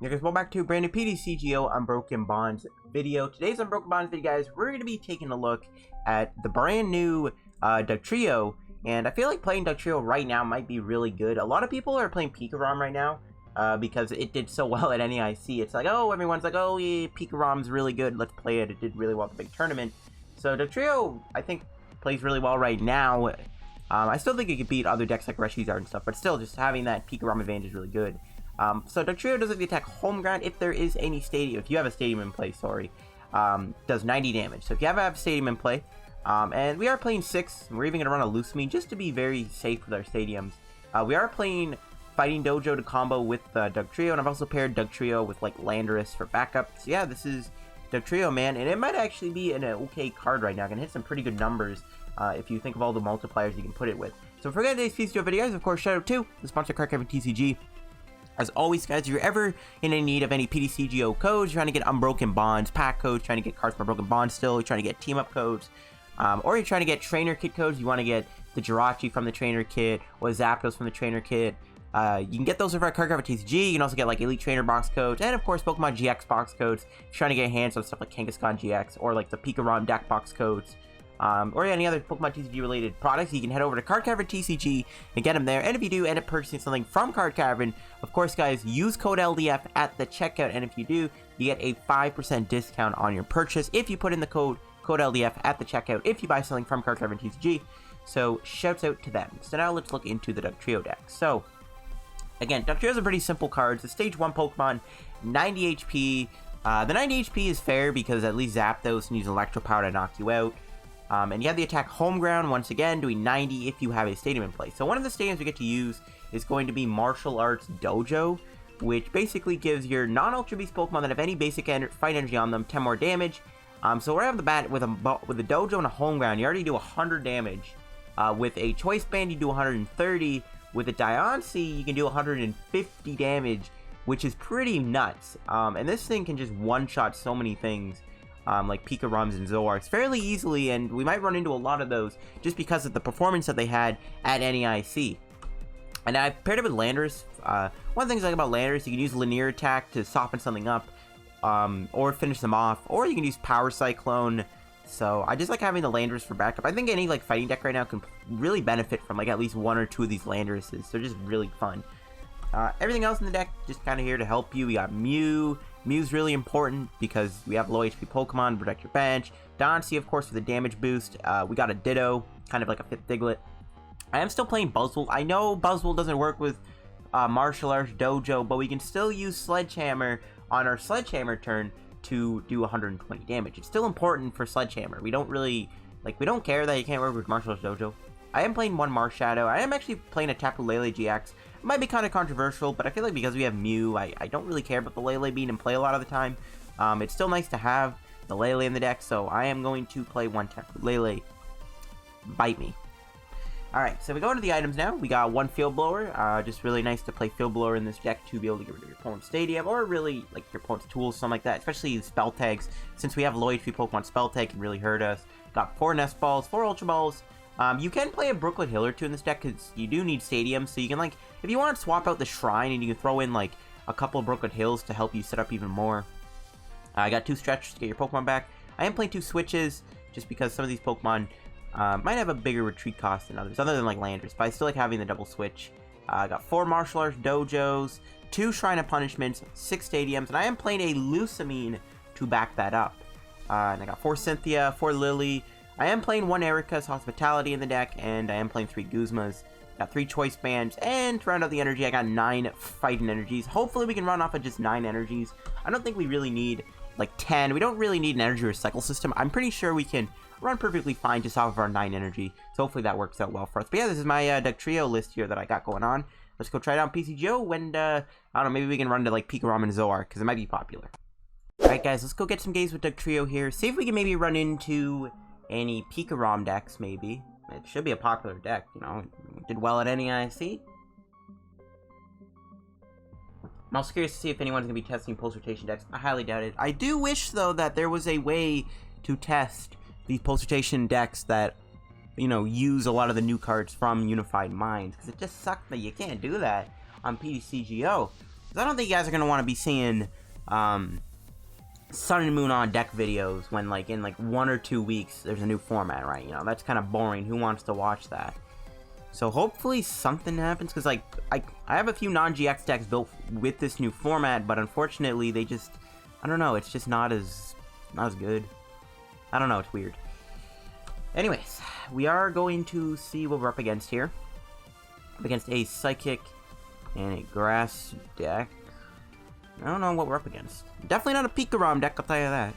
Hey guys, welcome back to a brand new PTCGO Unbroken Bonds video. Today's Unbroken Bonds video, guys, we're going to be taking a look at the brand new Dugtrio, and I feel like playing Dugtrio right now might be really good. A lot of people are playing PikaRom right now because it did so well at NEIC. It's like, oh, everyone's like, oh yeah, PikaRom's really good, let's play it. It did really well at the big tournament. So Dugtrio, I think, plays really well right now. I still think it could beat other decks like Reshizard and stuff, but still, just having that PikaRom advantage is really good. So Dugtrio does the attack home ground if there is any stadium, if you have a stadium in play, sorry, does 90 damage. So if you have a stadium in play, and we are playing 6, and we're even going to run a Lusamine just to be very safe with our stadiums. We are playing Fighting Dojo to combo with Dugtrio, and I've also paired Dugtrio with like Landorus for backup. So yeah, this is Dugtrio, man, and it might actually be an okay card right now. It can hit some pretty good numbers if you think of all the multipliers you can put it with. So for today's PTCGO video, guys, of course, shout out to the sponsor, Card Captain TCG. As always, guys, if you're ever in any need of any PTCGO codes, you're trying to get Unbroken Bonds pack codes, trying to get cards from Unbroken Bonds still, you're trying to get team-up codes, or you're trying to get trainer kit codes, you want to get the Jirachi from the trainer kit, or Zapdos from the trainer kit, you can get those over at Card Captain TCG. You can also get like Elite Trainer box codes, and of course Pokemon GX box codes, if you're trying to get hands on stuff like Kangaskhan GX, or like the PikaRom deck box codes. Or any other Pokemon TCG related products, you can head over to Card Cavern TCG and get them there. And if you do end up purchasing something from Card Cavern, of course, guys, use code LDF at the checkout. And if you do, you get a 5% discount on your purchase if you put in the code LDF at the checkout if you buy something from Card Cavern TCG. So shouts out to them. So now let's look into the Dugtrio deck. So again, Dugtrio is a pretty simple card. It's a stage 1 Pokemon, 90 HP. The 90 HP is fair because at least Zapdos and use Electro Power to knock you out. And you have the attack home ground, once again, doing 90 if you have a stadium in place. So one of the stadiums we get to use is going to be Martial Arts Dojo, which basically gives your non-Ultra Beast Pokemon that have any basic fight energy on them 10 more damage. So right off the bat, with a Dojo and a home ground, you already do 100 damage. With a Choice Band, you do 130. With a Diancie, you can do 150 damage, which is pretty nuts. And this thing can just one-shot so many things. Like PikaRoms and Zoroarks fairly easily, and we might run into a lot of those just because of the performance that they had at NEIC. And I paired it with Landorus. One of the things I like about Landorus, you can use Linear Attack to soften something up, or finish them off, or you can use Power Cyclone. So I just like having the Landorus for backup. I think any like fighting deck right now can really benefit from like at least 1 or 2 of these Landoruses. They're just really fun. Everything else in the deck just kind of here to help you. We got Mew. Mew's really important because we have low HP Pokemon, protect your bench. Diancie, of course, for the damage boost. We got a Ditto, kind of like a 5th Diglett. I am still playing Buzzwole. I know Buzzwole doesn't work with Martial Arts Dojo, but we can still use Sledgehammer on our Sledgehammer turn to do 120 damage. It's still important for Sledgehammer. We don't really, we don't care that you can't work with Martial Arts Dojo. I am playing one Marshadow. I am actually playing a Tapu Lele-GX. It might be kind of controversial, but I feel like because we have Mew, I don't really care about the Lele being in play a lot of the time. It's still nice to have the Lele in the deck, so I am going to play one Tapu Lele. Bite me. Alright, so we go into the items now. We got one Field Blower. Just really nice to play Field Blower in this deck to be able to get rid of your opponent's stadium, or really, like, your opponent's tools, something like that. Especially spell tags. Since we have low HP Pokemon, spell tag can really hurt us. Got 4 Nest Balls, 4 Ultra Balls. You can play a Brooklet Hill or 2 in this deck because you do need stadiums, so you can, like, if you want to swap out the Shrine and you can throw in, like, a couple of Brooklet Hills to help you set up even more. I got 2 Stretchers to get your Pokemon back. I am playing 2 Switches just because some of these Pokemon might have a bigger retreat cost than others, other than, like, Landorus, but I still like having the double Switch. I got 4 Martial Arts Dojos, 2 Shrine of Punishments, 6 Stadiums, and I am playing a Lusamine to back that up. And I got 4 Cynthia, 4 Lillie. I am playing 1 Erika's Hospitality in the deck, and I am playing 3 Guzmas. Got 3 Choice Bands, and to round out the energy, I got 9 Fighting Energies. Hopefully we can run off of just 9 energies. I don't think we really need, like, 10. We don't really need an energy recycle system. I'm pretty sure we can run perfectly fine just off of our 9 energy. So hopefully that works out well for us. But yeah, this is my Dugtrio list here that I got going on. Let's go try it out on PTCGO, and, I don't know, maybe we can run to, like, PikaRom and Zoroark, because it might be popular. Alright, guys, let's go get some games with Dugtrio here. See if we can maybe run into any PikaRom decks, maybe. It should be a popular deck, you know. It did well at NEIC. I'm also curious to see if anyone's going to be testing Pulse Rotation decks. I highly doubt it. I do wish, though, that there was a way to test these Pulse Rotation decks that, you know, use a lot of the new cards from Unified Minds. Because it just sucks that you can't do that on PTCGO. I don't think you guys are going to want to be seeing Sun and Moon on deck videos when, like, in, like, 1 or 2 weeks, there's a new format, right? You know, that's kind of boring. Who wants to watch that? So hopefully something happens, because, like, I have a few non-GX decks built with this new format, but unfortunately, they just, I don't know, it's just not as good. I don't know, it's weird. Anyways, we are going to see what we're up against here. Up against a Psychic and a Grass deck. I don't know what we're up against. Definitely not a PikaRom deck, I'll tell you that.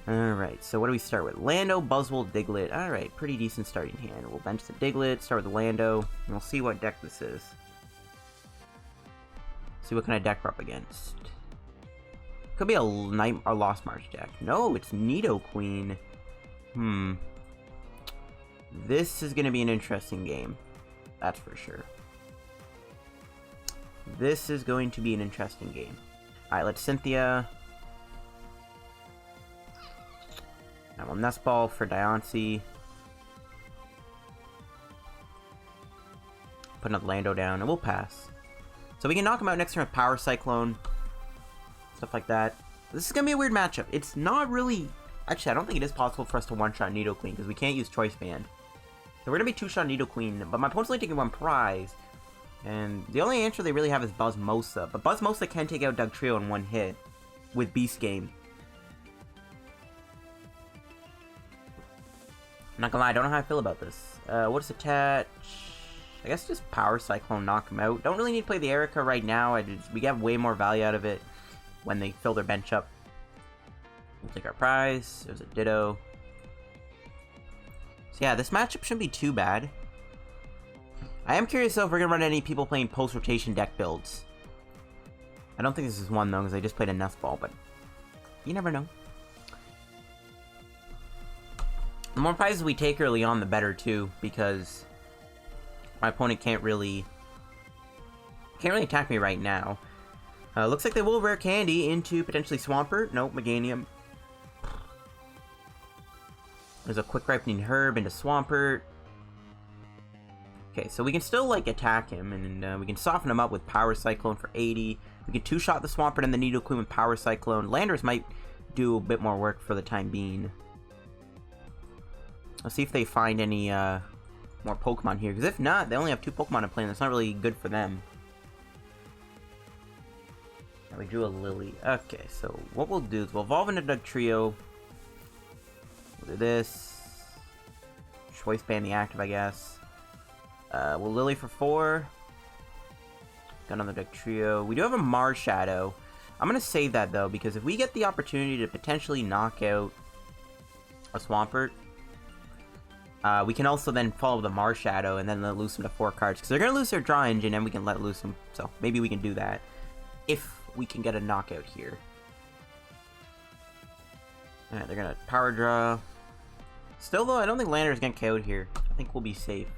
Alright, so what do we start with? Lando, Buzzwole, Diglett. Alright, pretty decent starting hand. We'll bench the Diglett, start with the Lando, and we'll see what deck this is. See what kind of deck we're up against. Could be a Lost March deck. No, it's Nidoqueen. This is going to be an interesting game. That's for sure. This is going to be an interesting game. Alright, let's Cynthia. Now we'll Nest Ball for Diancie. Put another Lando down, and we'll pass. So we can knock him out next turn with Power Cyclone. Stuff like that. This is going to be a weird matchup. It's not really... Actually, I don't think it is possible for us to one-shot Nidoqueen, because we can't use Choice Band. So we're going to be two-shot Nidoqueen, but my opponent's only taking 1 prize. And the only answer they really have is Buzzmosa. But Buzzmosa can take out Dugtrio in 1 hit with Beast Game. I'm not gonna lie, I don't know how I feel about this. What's attach? I guess just Power Cyclone, knock him out. Don't really need to play the Erika right now. We get way more value out of it when they fill their bench up. We'll take our prize. There's a Ditto. So yeah, this matchup shouldn't be too bad. I am curious though if we're gonna run any people playing post-rotation deck builds. I don't think this is one though, because I just played a Nest Ball, but you never know. The more prizes we take early on, the better too, because my opponent can't really attack me right now. Looks like they will rare candy into potentially Swampert. Nope, Meganium. There's a Quick Ripening Herb into Swampert. Okay, so we can still, like, attack him, and we can soften him up with Power Cyclone for 80. We can two-shot the Swampert and the Nidoqueen with Power Cyclone. Landorus might do a bit more work for the time being. Let's see if they find any more Pokemon here, because if not, they only have 2 Pokemon to play, and that's not really good for them. And we drew a Lillie. Okay, so what we'll do is we'll evolve into Dugtrio. We'll do this. Choice Band the active, I guess. We'll Lillie for 4. Got another Dugtrio. We do have a Marshadow. I'm going to save that, though, because if we get the opportunity to potentially knock out a Swampert, we can also then follow the Marshadow and then let loose them to 4 cards. Because they're going to lose their draw engine and we can let loose them. So maybe we can do that. If we can get a knockout here. Alright, they're going to power draw. Still though, I don't think Landorus is going to KO here. I think we'll be safe.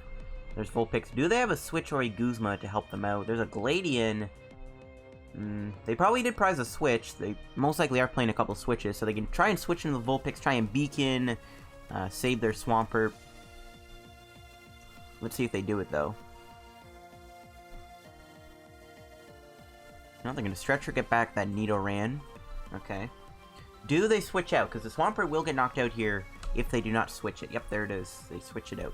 There's Vulpix. Do they have a Switch or a Guzma to help them out? There's a Gladian. They probably did prize a Switch. They most likely are playing a couple Switches. So they can try and switch into the Vulpix, try and Beacon, save their Swampert. Let's see if they do it, though. No, they're going to stretch or get back that Nidoran. Okay. Do they switch out? Because the Swampert will get knocked out here if they do not switch it. Yep, there it is. They switch it out.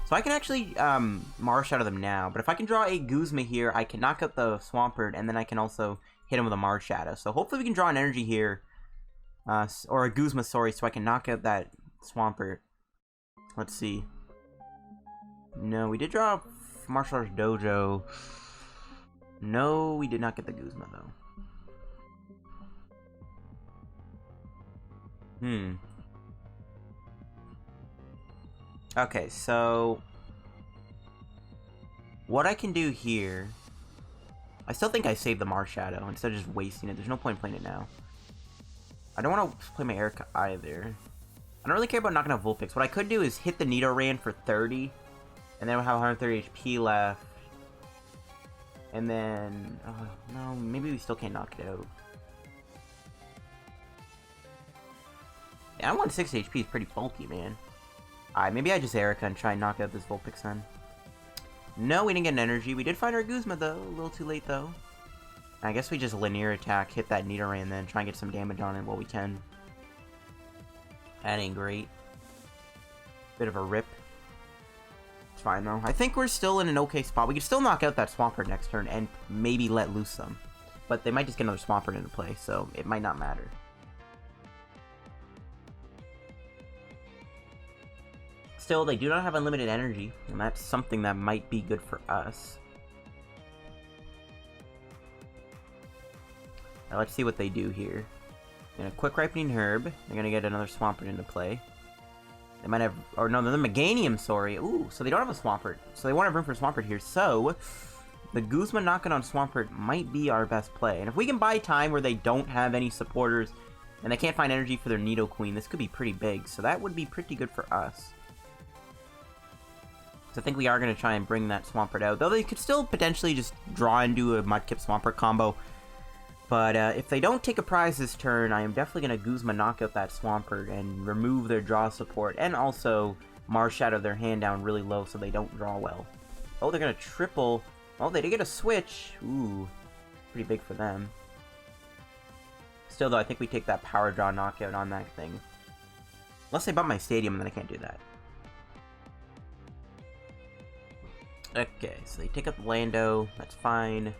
So I can actually Marshadow them now. But if I can draw a Guzma here, I can knock out the Swampert, and then I can also hit him with a Marshadow. So hopefully we can draw an energy here. Or a Guzma, sorry, so I can knock out that Swampert. Let's see. No, we did draw Marshadow Dojo. No, we did not get the Guzma, though. Okay, so what I can do here... I still think I saved the Marshadow instead of just wasting it. There's no point in playing it now. I don't want to play my Erika either. I don't really care about knocking out Vulpix. What I could do is hit the Nidoran for 30. And then we'll have 130 HP left. And then... no, maybe we still can't knock it out. Yeah, I want 60 HP is pretty bulky, man. Alright, maybe I just Erika and try and knock out this Vulpix then. No, we didn't get an energy. We did find our Guzma, though. A little too late, though. I guess we just linear attack, hit that Nidoran, and then try and get some damage on it while we can. That ain't great. Bit of a rip. It's fine though. I think we're still in an okay spot. We can still knock out that Swampert next turn and maybe let loose some. But they might just get another Swampert into play, so it might not matter. Still, they do not have unlimited energy, and that's something that might be good for us. Now let's see what they do here. In a quick ripening herb, they're gonna get another Swampert into play. They might have, or no, they're the Meganium, sorry. Ooh, so they don't have a Swampert. So they won't have room for a Swampert here. So the Guzma knocking on Swampert might be our best play. And if we can buy time where they don't have any supporters and they can't find energy for their Nidoqueen, this could be pretty big. So that would be pretty good for us. So I think we are going to try and bring that Swampert out. Though they could still potentially just draw into a Mudkip Swampert combo. But if they don't take a prize this turn, I am definitely going to Guzma knock out that Swampert and remove their draw support. And also Marshadow their hand down really low so they don't draw well. Oh, they're going to triple. Oh, they did get a switch. Ooh, pretty big for them. Still, though, I think we take that power draw knockout on that thing. Unless they bump my stadium, and then I can't do that. Okay, so they take up Lando. That's fine.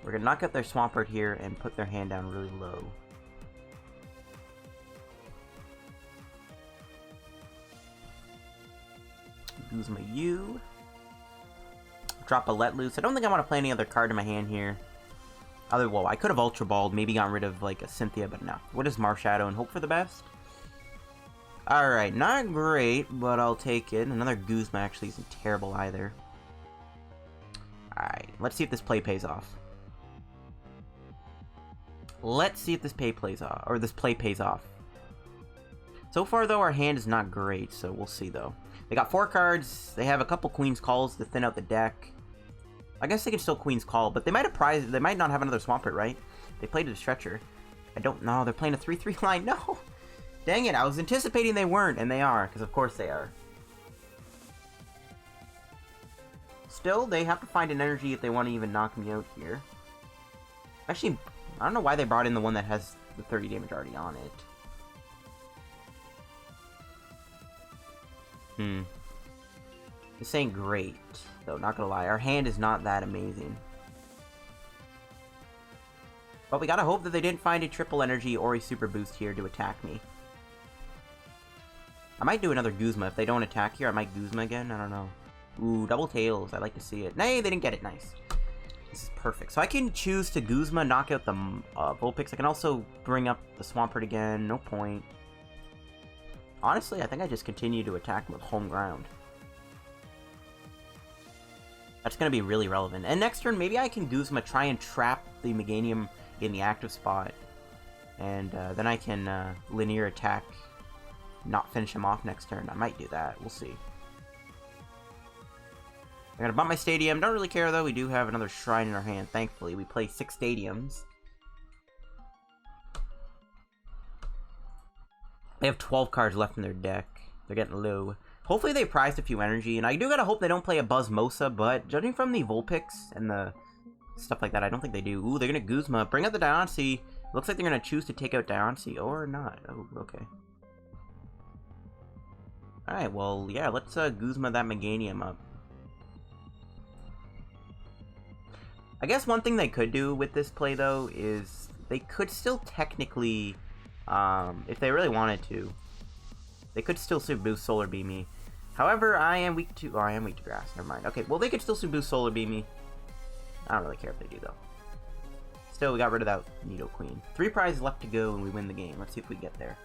We're going to knock out their Swampert here and put their hand down really low. Guzma U. Drop a Let Loose. I don't think I want to play any other card in my hand here. Well, I could have Ultra Balled, maybe gotten rid of like a Cynthia, but no. What is Marshadow and hope for the best? Alright, not great, but I'll take it. Another Guzma actually isn't terrible either. Alright, let's see if this play pays off. Let's see if this play pays off. So far, though, our hand is not great, so we'll see, though. They got 4 cards. They have a couple Queen's Calls to thin out the deck. I guess they can still Queen's Call, but they might have they might not have another Swampert, right? They played a Stretcher. I don't know. They're playing a 3/3 line. No! Dang it, I was anticipating they weren't, and they are, because of course they are. Still, they have to find an energy if they want to even knock me out here. Actually, I don't know why they brought in the one that has the 30 damage already on it. This ain't great, though, not gonna lie. Our hand is not that amazing. But we gotta hope that they didn't find a triple energy or a super boost here to attack me. I might do another Guzma. If they don't attack here, I might Guzma again. I don't know. Ooh, double tails. I like to see it. Nay, they didn't get it. Nice. This is perfect. So I can choose to Guzma, knock out the Vulpix. I can also bring up the Swampert again. No point. Honestly, I think I just continue to attack with home ground. That's going to be really relevant. And next turn, maybe I can Guzma, try and trap the Meganium in the active spot. And then I can linear attack, not finish him off next turn. I might do that. We'll see. I gotta bump my stadium. Don't really care, though. We do have another Shrine in our hand, thankfully. We play 6 stadiums. They have 12 cards left in their deck. They're getting low. Hopefully they prized a few energy, and I do gotta hope they don't play a Buzzmosa, but judging from the Vulpix and the stuff like that, I don't think they do. Ooh, they're gonna Guzma. Bring out the Diancie. Looks like they're gonna choose to take out Diancie, or not. Oh, okay. Alright, well, yeah, let's Guzma that Meganium up. I guess one thing they could do with this play, though, is they could still technically, if they really wanted to, they could still boost Solar Beam me. However, I am weak to grass. Never mind. Okay, well, they could still boost Solar Beam me. I don't really care if they do, though. Still, we got rid of that Nidoqueen. 3 prizes left to go, and we win the game. Let's see if we get there.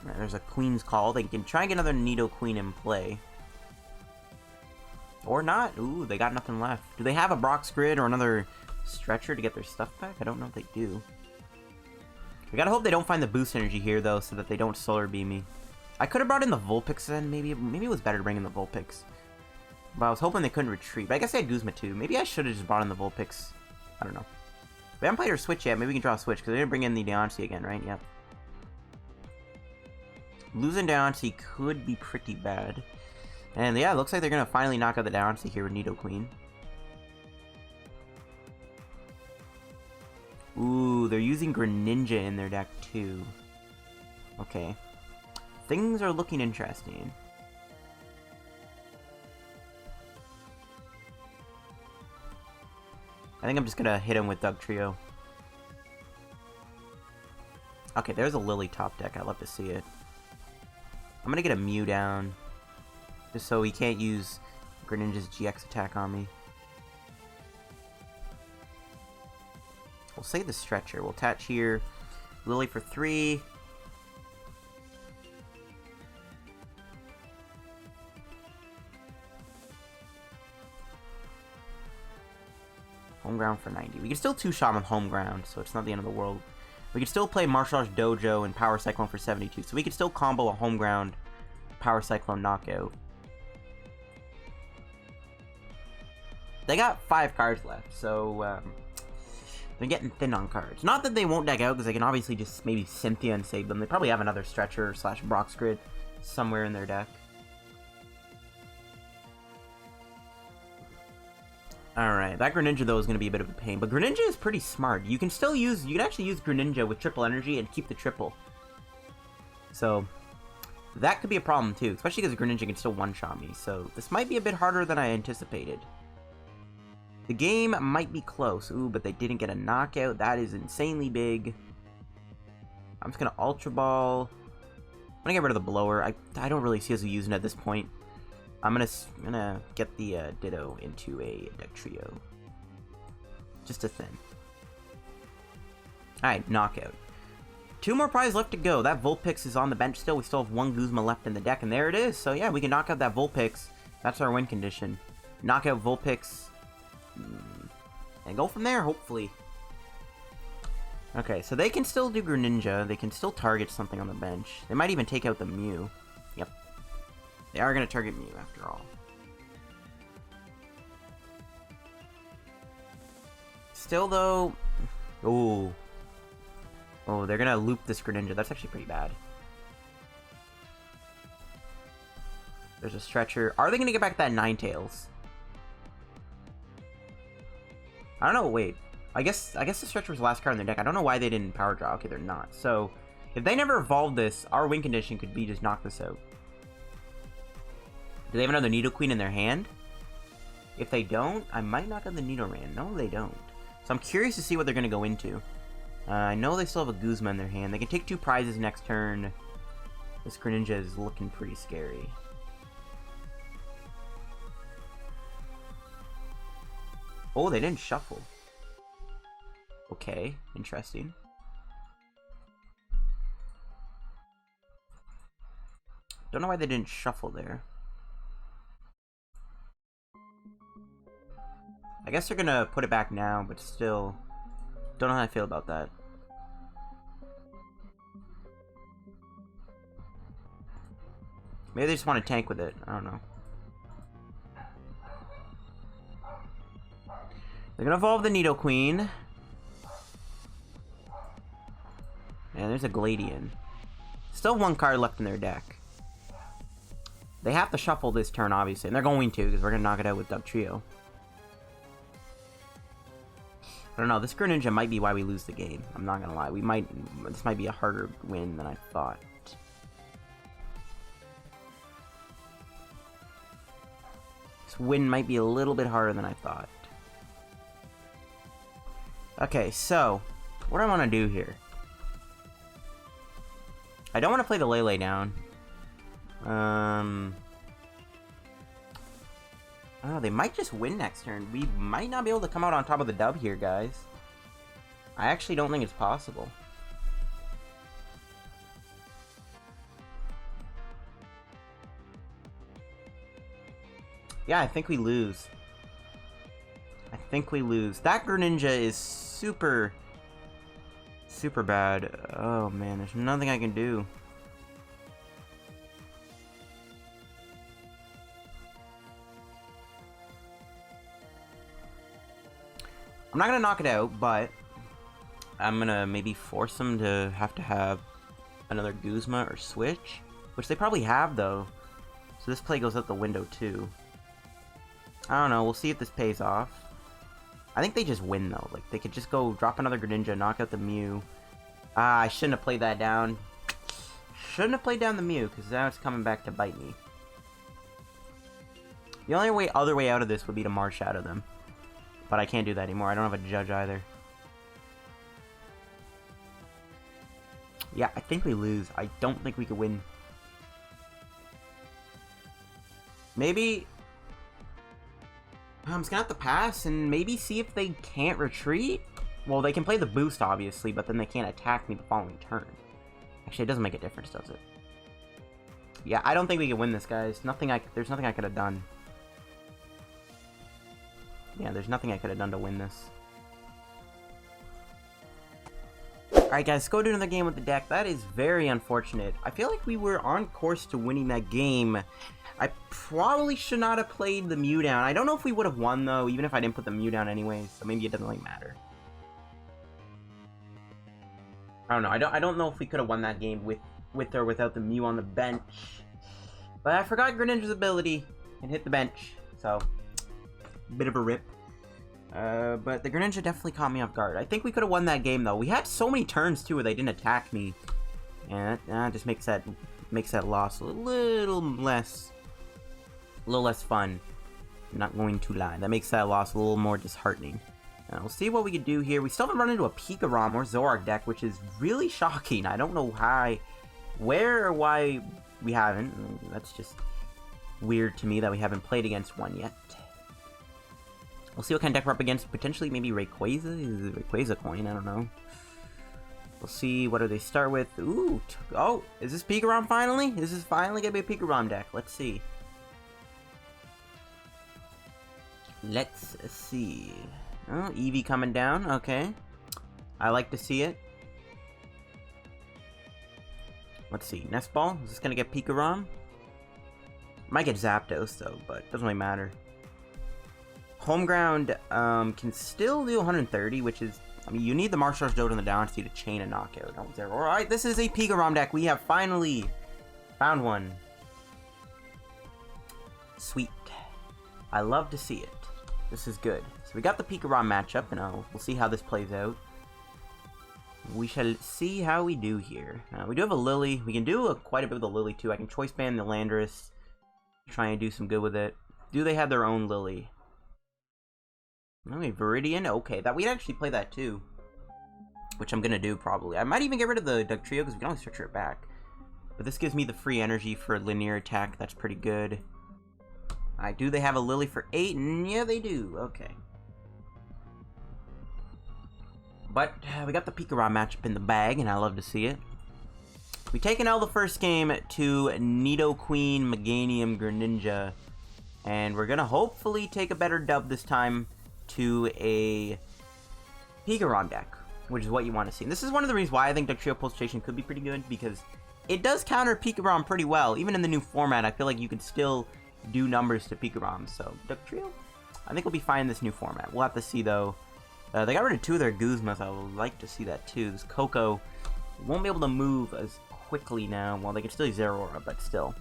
Right, there's a Queen's Call. They can try and get another Nidoqueen in play. Or not. Ooh, they got nothing left. Do they have a Brock's Grid or another Stretcher to get their stuff back? I don't know if they do. We gotta hope they don't find the boost energy here, though, so that they don't Solar Beam me. I could have brought in the Vulpix then. Maybe it was better to bring in the Vulpix. But I was hoping they couldn't retreat. But I guess they had Guzma too. Maybe I should have just brought in the Vulpix. I don't know. We haven't played our Switch yet. Maybe we can draw a Switch, because they didn't bring in the Diancie again, right? Yep. Losing Diancie could be pretty bad. And yeah, it looks like they're gonna finally knock out the Diancie here with Nidoqueen. Ooh, they're using Greninja in their deck too. Okay. Things are looking interesting. I think I'm just gonna hit him with Dugtrio. Okay, there's a Lillie top deck. I'd love to see it. I'm gonna get a Mew down, just so he can't use Greninja's GX attack on me. We'll save the Stretcher. We'll attach here. Lillie for 3. Home ground for 90. We can still 2-shot with home ground, so it's not the end of the world. We can still play Marshadow Dojo and Power Cyclone for 72, so we can still combo a home ground Power Cyclone knockout. They got 5 cards left, so they're getting thin on cards. Not that they won't deck out, because they can obviously just maybe Cynthia and save them. They probably have another Stretcher / Brock's Grid somewhere in their deck. Alright, that Greninja though is going to be a bit of a pain, but Greninja is pretty smart. You can actually use Greninja with triple energy and keep the triple. So, that could be a problem too, especially because Greninja can still one-shot me, so this might be a bit harder than I anticipated. The game might be close. Ooh, but they didn't get a knockout. That is insanely big. I'm just going to Ultra Ball. I'm going to get rid of the Blower. I don't really see us using it at this point. I'm gonna get the Ditto into a Dugtrio. Just a thin. Alright, knockout. 2 more prizes left to go. That Vulpix is on the bench still. We still have 1 Guzma left in the deck, and there it is. So yeah, we can knock out that Vulpix. That's our win condition. Knock out Vulpix. And go from there, hopefully. Okay, so they can still do Greninja. They can still target something on the bench. They might even take out the Mew. Yep. They are going to target Mew, after all. Still, though... Ooh. Oh, they're going to loop this Greninja. That's actually pretty bad. There's a Stretcher. Are they going to get back that Ninetales? I don't know, wait. I guess the Stretcher was the last card in their deck. I don't know why they didn't Power Draw. Okay, they're not. So, if they never evolved this, our win condition could be just knock this out. Do they have another Nidoqueen in their hand? If they don't, I might knock out the Nidoran. No, they don't. So I'm curious to see what they're going to go into. I know they still have a Guzma in their hand. They can take 2 prizes next turn. This Greninja is looking pretty scary. Oh, they didn't shuffle. Okay, interesting. Don't know why they didn't shuffle there. I guess they're gonna put it back now, but still, don't know how I feel about that. Maybe they just want to tank with it. I don't know. They're gonna evolve the Nidoqueen. And there's a Gladian. Still 1 card left in their deck. They have to shuffle this turn, obviously, and they're going to, because we're gonna knock it out with Dugtrio. I don't know, this Greninja might be why we lose the game. I'm not gonna lie. This might be a harder win than I thought. This win might be a little bit harder than I thought. Okay, so, what do I want to do here? I don't want to play the Lele down. Oh, they might just win next turn. We might not be able to come out on top of the dub here, guys. I actually don't think it's possible. Yeah, I think we lose. I think we lose. That Greninja is super bad. Oh man, there's nothing I can do. I'm not gonna knock it out, but I'm gonna maybe force them to have another Guzma or Switch, which they probably have though. So this play goes out the window too. I don't know, we'll see if this pays off. I think they just win though. Like, they could just go drop another Greninja, knock out the Mew. Ah, I shouldn't have played that down. Shouldn't have played down the Mew, because now it's coming back to bite me. The only other way out of this would be to Marshadow them. But I can't do that anymore. I don't have a Judge either. Yeah, I think we lose. I don't think we could win. Maybe I'm just gonna have to pass and maybe see if they can't retreat. Well, they can play the boost, obviously, but then they can't attack me the following turn. Actually, it doesn't make a difference, does it? Yeah, I don't think we can win this, guys. There's nothing I could have done. Yeah, there's nothing I could have done to win this. Alright, guys, let's go do another game with the deck. That is very unfortunate. I feel like we were on course to winning that game. I probably should not have played the Mew down. I don't know if we would have won, though, even if I didn't put the Mew down anyway, so maybe it doesn't really matter. I don't know. I don't know if we could have won that game with or without the Mew on the bench. But I forgot Greninja's ability and hit the bench, so bit of a rip. But the Greninja definitely caught me off guard. I think we could have won that game though. We had so many turns too where they didn't attack me, and that just makes that loss a little less fun. I'm not going to lie. That makes that loss a little more disheartening. We'll see what we can do here. We still haven't run into a PikaRom or Zoroark deck, which is really shocking. I don't know where or why we haven't. That's just weird to me that we haven't played against one yet. We'll see what kind of deck we're up against. Potentially maybe Rayquaza? Is it Rayquaza coin? I don't know. We'll see. What do they start with? Ooh. Oh, is this PikaRom finally? This is finally going to be a PikaRom deck. Let's see. Let's see. Oh, Eevee coming down. Okay. I like to see it. Let's see. Nest Ball. Is this going to get PikaRom? Might get Zapdos, though, but doesn't really matter. Home Ground can still do 130, which is... I mean, you need the Marshadow Dojo and the Diancie to chain a knockout. Alright, this is a PikaRom deck. We have finally found one. Sweet. I love to see it. This is good. So we got the PikaRom matchup, and we'll see how this plays out. We shall see how we do here. We do have a Lillie. We can do quite a bit with the Lillie, too. I can choice ban the Landorus. Try and do some good with it. Do they have their own Lillie? Okay, Viridian. Okay, we can actually play that, too. Which I'm going to do, probably. I might even get rid of the Dugtrio, because we can always structure it back. But this gives me the free energy for linear attack. That's pretty good. Do they have a Lillie for 8? Yeah, they do. Okay. But we got the PikaRom matchup in the bag, and I love to see it. We take an L the first game to Nidoqueen, Meganium, Greninja. And we're going to hopefully take a better dub this time to a PikaRom deck, which is what you want to see. And this is one of the reasons why I think Dugtrio Pulsation could be pretty good, because it does counter PikaRom pretty well. Even in the new format, I feel like you could still do numbers to PikaRom. So, Dugtrio, I think we'll be fine in this new format. We'll have to see, though. They got rid of 2 of their Guzmas. I would like to see that, too. This Coco won't be able to move as quickly now. Well, they can still use Zoroark, but still.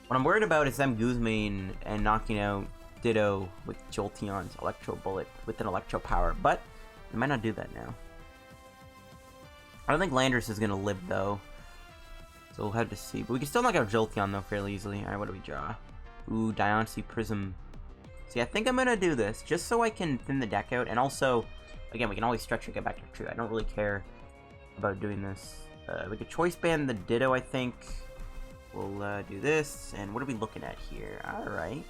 What I'm worried about is them Guzming and knocking out Ditto with Jolteon's Electro Bullet with an Electro Power, but they might not do that now. I don't think Landorus is going to live, though. So we'll have to see. But we can still knock out Jolteon, though, fairly easily. Alright, what do we draw? Ooh, Diancie Prism. See, I think I'm going to do this, just so I can thin the deck out. And also, again, we can always stretch and get back to true. I don't really care about doing this. We could choice ban the Ditto, I think. We'll do this. And what are we looking at here? Alright.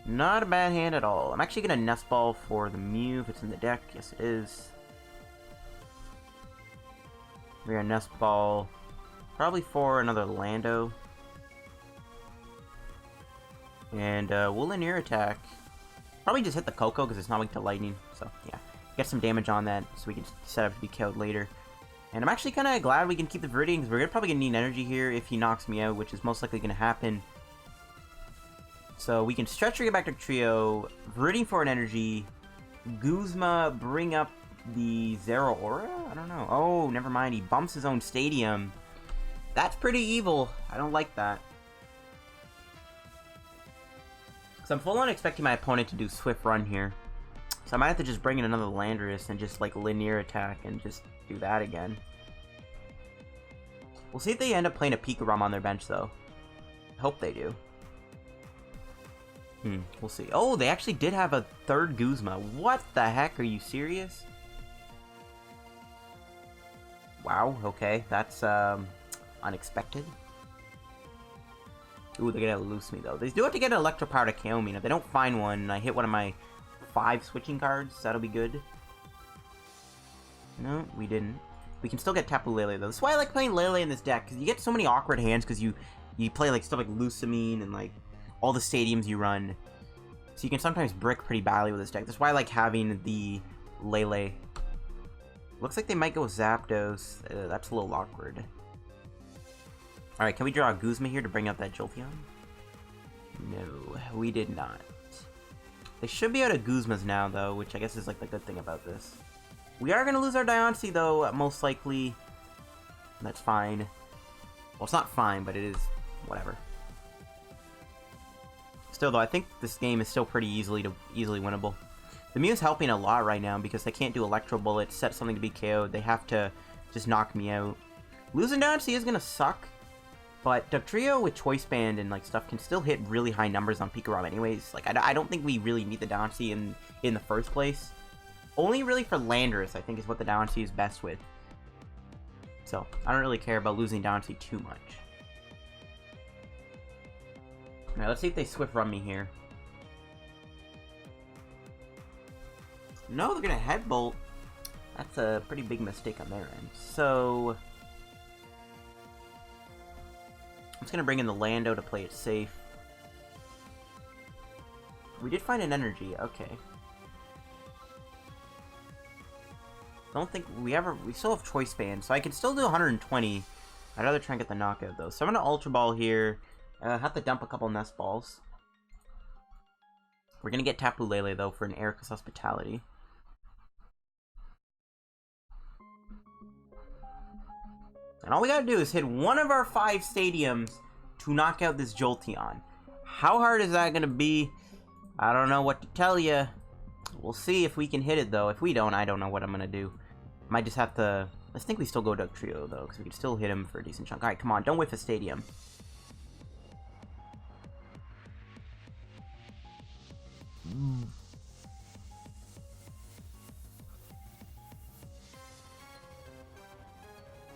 Not a bad hand at all. I'm actually going to Nest Ball for the Mew if it's in the deck. Yes, it is. We're going to Nest Ball probably for another Lando. And we'll linear attack. Probably just hit the Coco because it's not weak to lightning. So, yeah. Get some damage on that so we can set up to be killed later. And I'm actually kind of glad we can keep the Viridian because we're probably going to need energy here if he knocks me out, which is most likely going to happen. So we can stretch or get back to Trio, Viridian for an energy, Guzma bring up the Zoroark? I don't know. Oh, never mind. He bumps his own stadium. That's pretty evil. I don't like that. Because I'm full on expecting my opponent to do Swift Run here. So I might have to just bring in another Landorus and just like linear attack and just do that again. We'll see if they end up playing a PikaRom on their bench though. I hope they do. We'll see. Oh, they actually did have a third Guzma. What the heck? Are you serious? Wow, okay. That's unexpected. Ooh, they're gonna lose me though. They do have to get an Electro Power to KO me. Now, if they don't find one and I hit one of my 5 switching cards, that'll be good. No, we didn't. We can still get Tapu Lele though. That's why I like playing Lele in this deck, because you get so many awkward hands because you play like stuff like Lusamine and like all the stadiums you run. So you can sometimes brick pretty badly with this deck. That's why I like having the Lele. Looks like they might go Zapdos. That's a little awkward. Alright, can we draw a Guzma here to bring up that Jolteon? No, we did not. They should be out of Guzmas now, though, which I guess is like the good thing about this. We are going to lose our Diancie, though, most likely. That's fine. Well, it's not fine, but it is whatever. Still, though, I think this game is still pretty easily winnable. The Mew is helping a lot right now because they can't do Electro Bullet, set something to be KO'd. They have to just knock me out. Losing Diancie is going to suck. But Dugtrio with Choice Band and like stuff can still hit really high numbers on PikaRom anyways. Like, I don't think we really need the Diancie in the first place. Only really for Landorus, I think, is what the Diancie is best with. So, I don't really care about losing Diancie too much. Alright, let's see if they Swift Run me here. No, they're gonna Headbolt. That's a pretty big mistake on their end. So I'm just gonna bring in the Lando to play it safe. We did find an energy, okay. Don't think we still have Choice Band, so I can still do 120. I'd rather try and get the knockout though. So I'm gonna Ultra Ball here. Have to dump a couple Nest Balls. We're gonna get Tapu Lele though for an Erika's Hospitality. And all we gotta do is hit one of our 5 stadiums to knock out this Jolteon. How hard is that gonna be? I don't know what to tell you. We'll see if we can hit it though. If we don't, I don't know what I'm gonna do. Might just have to... I think we still go Dugtrio though, because we can still hit him for a decent chunk. Alright, come on, don't whiff a stadium.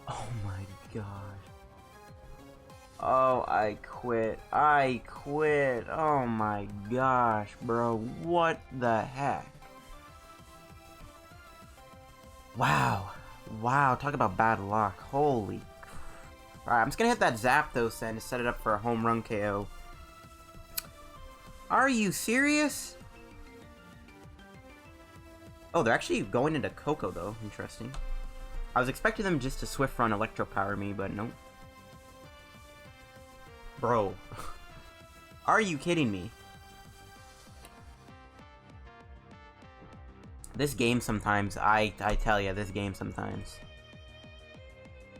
Oh my gosh. Oh, I quit. I quit. Oh my gosh, bro. What the heck? Wow. Wow, talk about bad luck. Holy. Alright, I'm just gonna hit that Zapdos then to set it up for a home run KO. Are you serious? Oh, they're actually going into Coco though. Interesting. I was expecting them just to Swift Run Electro Power me, but nope. Bro. Are you kidding me? This game sometimes, I tell ya, this game sometimes.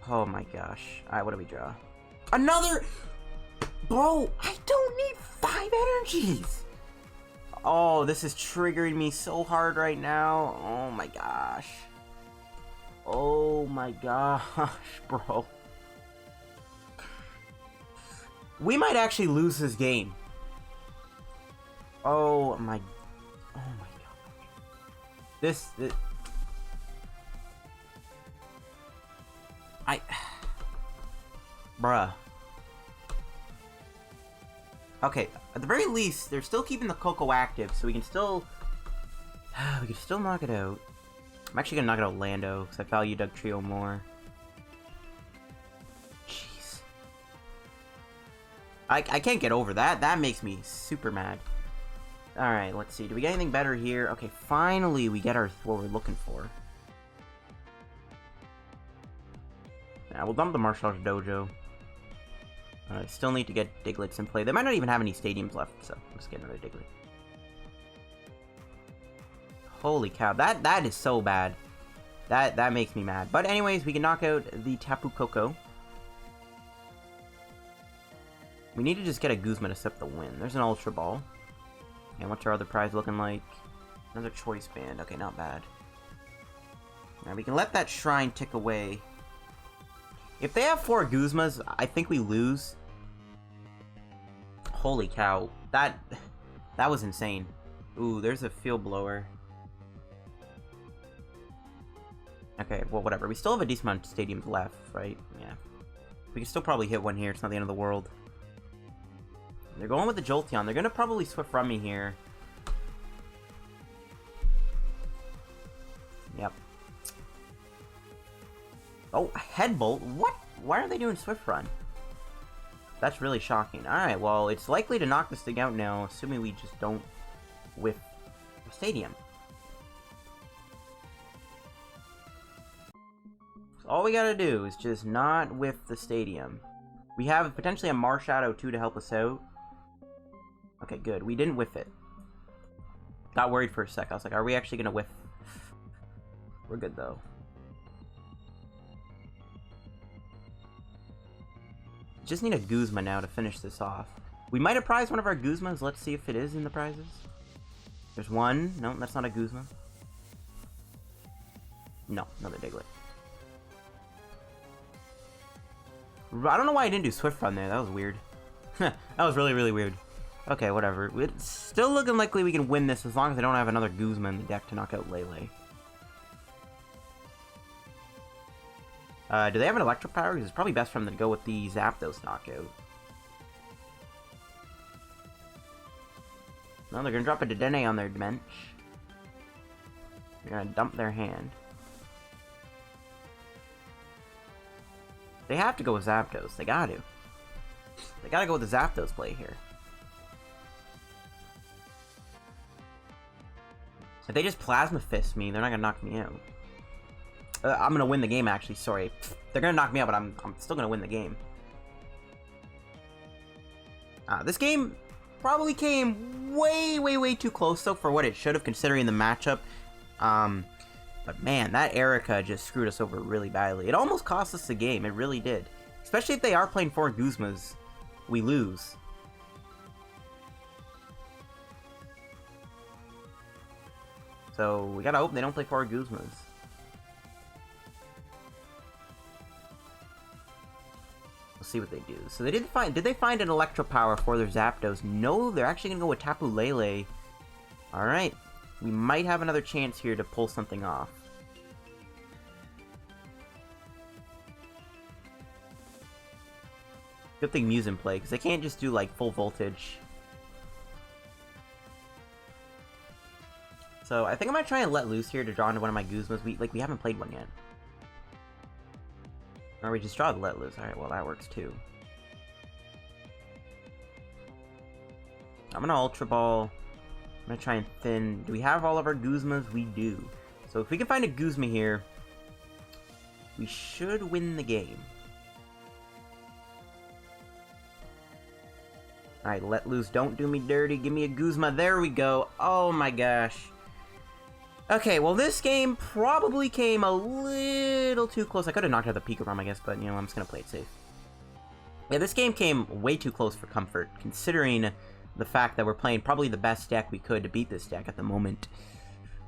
Oh my gosh. Alright, what do we draw? Another! Bro, I don't need 5 energies! Oh, this is triggering me so hard right now. Oh my gosh. Oh my gosh, bro. We might actually lose this game. Oh my god. This bruh. Okay, at the very least, they're still keeping the Coco active, so we can still knock it out. I'm actually gonna knock it out Lando, because I value Dugtrio more. Jeez. I can't get over that. That makes me super mad. Alright, let's see. Do we get anything better here? Okay, finally we get what we're looking for. Now, we'll dump the Marshadow Dojo. Still need to get Diglets in play. They might not even have any stadiums left, so let's get another Diglett. Holy cow, that is so bad. That makes me mad. But anyways, we can knock out the Tapu Koko. We need to just get a Guzma to sip the win. There's an Ultra Ball. And what's our other prize looking like? Another Choice Band. Okay, not bad. Now we can let that Shrine tick away. If they have 4 Guzmas, I think we lose. Holy cow. That was insane. Ooh, there's a Field Blower. Okay, well, whatever. We still have a decent amount of stadiums left, right? Yeah. We can still probably hit one here. It's not the end of the world. They're going with the Jolteon. They're going to probably Swift Run me here. Yep. Oh, Headbolt? What? Why are they doing Swift Run? That's really shocking. Alright, well, it's likely to knock this thing out now, assuming we just don't whiff the stadium. So all we gotta do is just not whiff the stadium. We have potentially a Marshadow too to help us out. Okay, good. We didn't whiff it. Got worried for a sec. I was like, are we actually gonna whiff? We're good, though. Just need a Guzma now to finish this off. We might have prized one of our Guzmas. Let's see if it is in the prizes. There's one. No, that's not a Guzma. No, another Diglett. I don't know why I didn't do Swift Run there. That was weird. That was really, really weird. Okay, whatever. It's still looking likely we can win this as long as I don't have another Guzma in the deck to knock out Lele. Do they have an Electro Power? Because it's probably best for them to go with the Zapdos knockout. No, they're going to drop a Dedenne on their bench. They're going to dump their hand. They have to go with Zapdos. They got to. They got to go with the Zapdos play here. If they just Plasma Fist me, they're not going to knock me out. I'm going to win the game, actually. Sorry. They're going to knock me out, but I'm still going to win the game. This game probably came way, way, way too close, though, for what it should have, considering the matchup. But, man, that Erika just screwed us over really badly. It almost cost us the game. It really did. Especially if they are playing 4 Guzmas. We lose. So, we gotta hope they don't play 4 Guzmas. We'll see what they do. So they did they find an Electro Power for their Zapdos? No, they're actually gonna go with Tapu Lele. Alright. We might have another chance here to pull something off. Good thing Mew's in play, because they can't just do, like, full voltage. So, I think I might try and let loose here to draw into one of my Guzmas. We haven't played one yet. Or we just draw the let loose. Alright, well, that works, too. I'm gonna Ultra Ball. I'm gonna try and thin. Do we have all of our Guzmas? We do. So, if we can find a Guzma here, we should win the game. Alright, let loose. Don't do me dirty. Give me a Guzma. There we go. Oh my gosh. Okay, well, this game probably came a little too close. I could have knocked out the PikaRom, I guess, but, you know, I'm just going to play it safe. Yeah, this game came way too close for comfort, considering the fact that we're playing probably the best deck we could to beat this deck at the moment.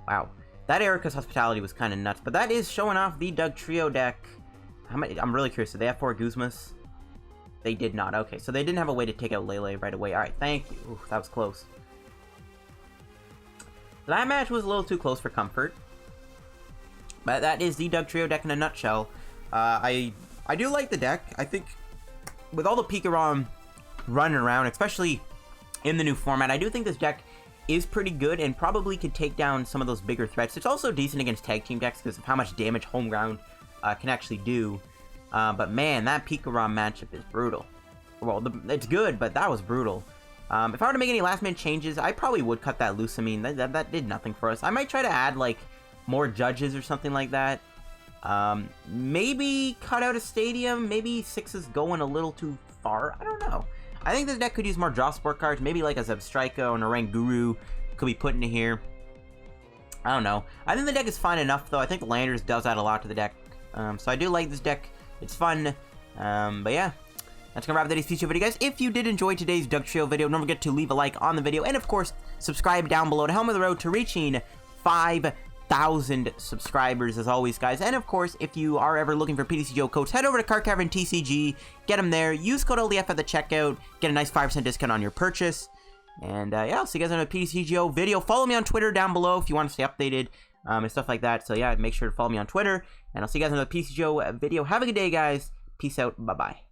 Wow. That Erika's Hospitality was kind of nuts, but that is showing off the Dugtrio deck. I'm really curious. Did they have 4 Guzmas? They did not. Okay, so they didn't have a way to take out Lele right away. Alright, thank you. Ooh, that was close. That match was a little too close for comfort. But that is the Dugtrio deck in a nutshell. I do like the deck. I think with all the PikaRom running around, especially in the new format, I do think this deck is pretty good and probably could take down some of those bigger threats. It's also decent against tag team decks because of how much damage home ground can actually do. But man, that PikaRom matchup is brutal. Well, it's good, but that was brutal. If I were to make any last-minute changes, I probably would cut that Lusamine. That did nothing for us. I might try to add, like, more judges or something like that. Maybe cut out a stadium. Maybe 6 is going a little too far. I don't know. I think this deck could use more draw sport cards. Maybe, like, a Zebstrika or an Oranguru could be put into here. I don't know. I think the deck is fine enough, though. I think Landorus does add a lot to the deck. So I do like this deck. It's fun. But yeah. That's gonna wrap today's PTCGO video, guys. If you did enjoy today's Dugtrio video, don't forget to leave a like on the video, and of course, subscribe down below to help me on the road to reaching 5,000 subscribers, as always, guys. And of course, if you are ever looking for PTCGO codes, head over to Card Cavern TCG, get them there, use code LDF at the checkout, get a nice 5% discount on your purchase. And yeah, I'll see you guys on a PTCGO video. Follow me on Twitter down below if you want to stay updated and stuff like that. So yeah, make sure to follow me on Twitter, and I'll see you guys on the PTCGO video. Have a good day, guys. Peace out. Bye-bye.